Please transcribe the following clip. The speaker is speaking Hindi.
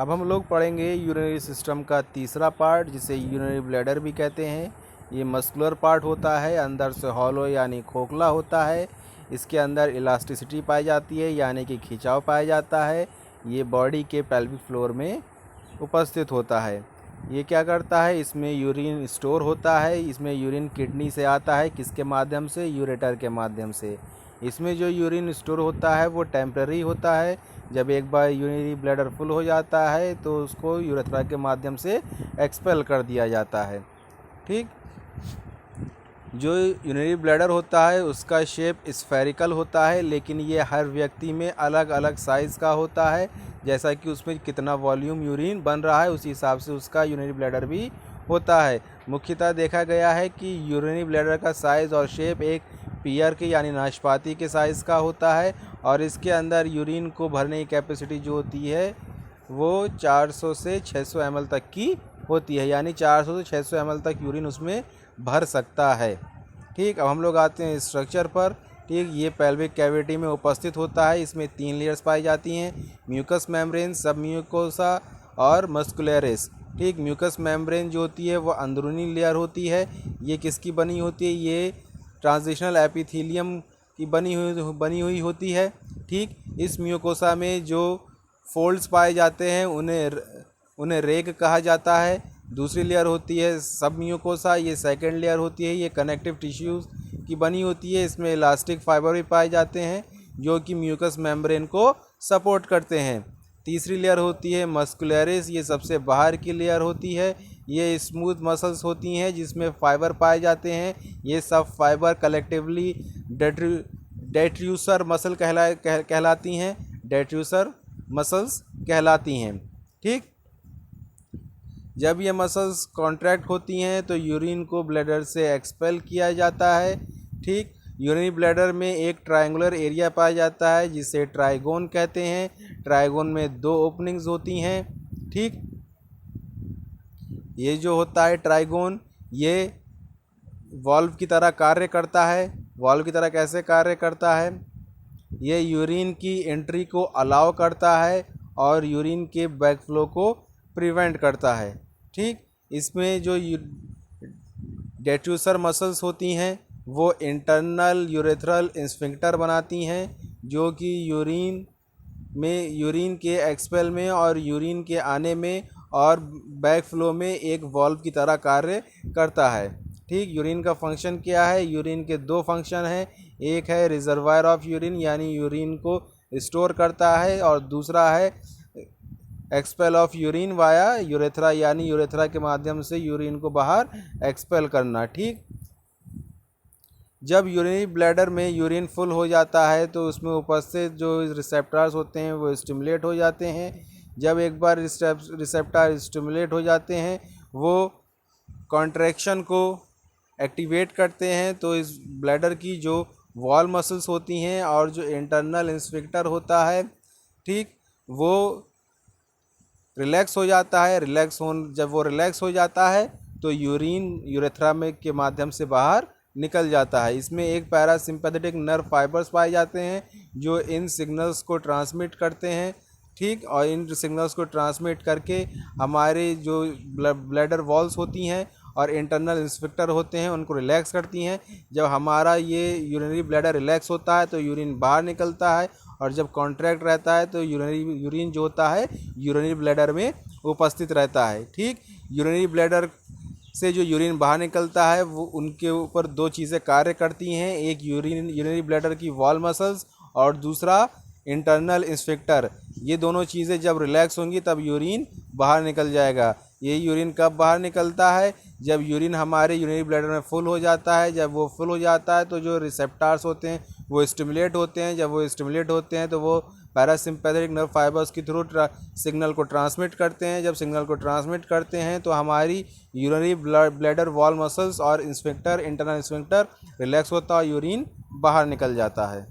अब हम लोग पढ़ेंगे यूरिनरी सिस्टम का तीसरा पार्ट, जिसे यूरिनरी ब्लैडर भी कहते हैं। ये मस्कुलर पार्ट होता है, अंदर से हॉलो यानी खोखला होता है। इसके अंदर इलास्टिसिटी पाई जाती है यानी कि खिंचाव पाया जाता है। ये बॉडी के पेल्विक फ्लोर में उपस्थित होता है। ये क्या करता है, इसमें यूरिन स्टोर होता है। इसमें यूरिन किडनी से आता है, किसके माध्यम से, यूरेटर के माध्यम से। इसमें जो यूरिन स्टोर होता है वो टेम्पररी होता है। जब एक बार यूरिनरी ब्लैडर फुल हो जाता है तो उसको यूरेथ्रा के माध्यम से एक्सपेल कर दिया जाता है। ठीक, जो यूरिनरी ब्लैडर होता है उसका शेप स्फेरिकल होता है, लेकिन ये हर व्यक्ति में अलग अलग साइज़ का होता है। जैसा कि उसमें कितना वॉल्यूम यूरिन बन रहा है उसी हिसाब से उसका यूरिनरी ब्लैडर भी होता है। मुख्यतः देखा गया है कि यूरिनरी ब्लैडर का साइज़ और शेप एक पीयर के यानी नाशपाती के साइज़ का होता है, और इसके अंदर यूरिन को भरने की कैपेसिटी जो होती है वो 400 से 600 ml तक की होती है, यानी 400 से 600 ml तक यूरिन उसमें भर सकता है। ठीक, अब हम लोग आते हैं स्ट्रक्चर पर। ठीक, ये पेल्विक कैविटी में उपस्थित होता है। इसमें 3 लेयर्स पाई जाती हैं, म्यूकस मेम्ब्रेन, सब म्यूकोसा और मस्कुलरिस। ठीक, म्यूकस मेम्ब्रेन जो होती है वो अंदरूनी लेयर होती है। ये किसकी बनी होती है, ये ट्रांजिशनल एपिथेलियम की बनी हुई होती है। ठीक, इस म्यूकोसा में जो फोल्ड्स पाए जाते हैं उन्हें रेग कहा जाता है। दूसरी लेयर होती है सब म्यूकोसा, ये सेकेंड लेयर होती है। ये कनेक्टिव टिश्यूज़ की बनी होती है। इसमें इलास्टिक फाइबर भी पाए जाते हैं जो कि म्यूकस मेम्ब्रेन को सपोर्ट करते हैं। तीसरी लेयर होती है मस्कुलरिस, ये सबसे बाहर की लेयर होती है। ये स्मूथ मसल्स होती हैं जिसमें फाइबर पाए जाते हैं। ये सब फाइबर कलेक्टिवली डेट्रूसर मसल कहलाती हैं, डेट्रूसर मसल्स कहलाती हैं। ठीक, जब ये मसल्स कॉन्ट्रैक्ट होती हैं तो यूरिन को ब्लैडर से एक्सपेल किया जाता है। ठीक, यूरिनरी ब्लैडर में एक ट्रायंगुलर एरिया पाया जाता है जिसे ट्राइगोन कहते हैं। ट्राइगोन में 2 ओपनिंग्स होती हैं। ठीक, ये जो होता है ट्राइगोन, ये वॉल्व की तरह कार्य करता है। वॉल्व की तरह कैसे कार्य करता है, ये यूरिन की एंट्री को अलाउ करता है और यूरिन के बैकफ्लो को प्रिवेंट करता है। ठीक, इसमें जो डेट्रूसर मसल्स होती हैं वो इंटरनल यूरेथ्रल स्फिंक्टर बनाती हैं, जो कि यूरिन के एक्सपेल में और यूरिन के आने में और बैक फ्लो में एक वॉल्व की तरह कार्य करता है। ठीक, यूरिन का फंक्शन क्या है, यूरिन के 2 फंक्शन हैं। एक है रिजर्वायर ऑफ यूरिन यानी यूरिन को स्टोर करता है, और दूसरा है expel of urine via urethra यानी यूरेथ्रा के माध्यम से यूरिन को बाहर एक्सपेल करना। ठीक, जब यूरिनरी ब्लैडर में यूरिन फुल हो जाता है तो उसमें उपस्थित जो रिसेप्टर्स होते हैं वो स्टिमुलेट हो जाते हैं। जब एक बार रिसेप्टर स्टिमुलेट हो जाते हैं वो कॉन्ट्रैक्शन को एक्टिवेट करते हैं, तो इस ब्लैडर की जो वॉल मसल्स होती हैं और जो इंटरनल स्फिंक्टर होता है, ठीक, वो रिलैक्स हो जाता है। जब वो रिलैक्स हो जाता है तो यूरिन यूरेथ्रा में के माध्यम से बाहर निकल जाता है। इसमें एक पैरासिम्पैथेटिक नर्व फाइबर्स पाए जाते हैं जो इन सिग्नल्स को ट्रांसमिट करते हैं। ठीक, और इन सिग्नल्स को ट्रांसमिट करके हमारे जो ब्लैडर वॉल्स होती हैं और इंटरनल स्फिंक्टर होते हैं उनको रिलैक्स करती हैं। जब हमारा ये यूरिनरी ब्लैडर रिलैक्स होता है तो यूरिन बाहर निकलता है, और जब कॉन्ट्रैक्ट रहता है तो यूरिन जो होता है यूरिनरी ब्लैडर में उपस्थित रहता है। ठीक, यूरिनरी ब्लैडर से जो यूरिन बाहर निकलता है वो उनके ऊपर 2 चीज़ें कार्य करती हैं, एक यूरिनरी ब्लैडर की वॉल मसल्स और दूसरा इंटरनल स्फिंक्टर। ये दोनों चीज़ें जब रिलैक्स होंगी तब यूरिन बाहर निकल जाएगा। ये यूरिन कब बाहर निकलता है, जब यूरिन हमारे यूरिनरी ब्लैडर में फुल हो जाता है। जब वो फुल हो जाता है तो जो रिसेप्टर्स होते हैं वो स्टिमुलेट होते हैं। जब वो स्टिमुलेट होते हैं तो वो पैरासिम्पैथेटिक नर्व फाइबर्स के थ्रू सिग्नल को ट्रांसमिट करते हैं। जब सिग्नल को ट्रांसमिट करते हैं तो हमारी यूरिनरी ब्लैडर वॉल मसल्स और स्फिंक्टर इंटरनल स्फिंक्टर रिलैक्स होता है और यूरिन बाहर निकल जाता है।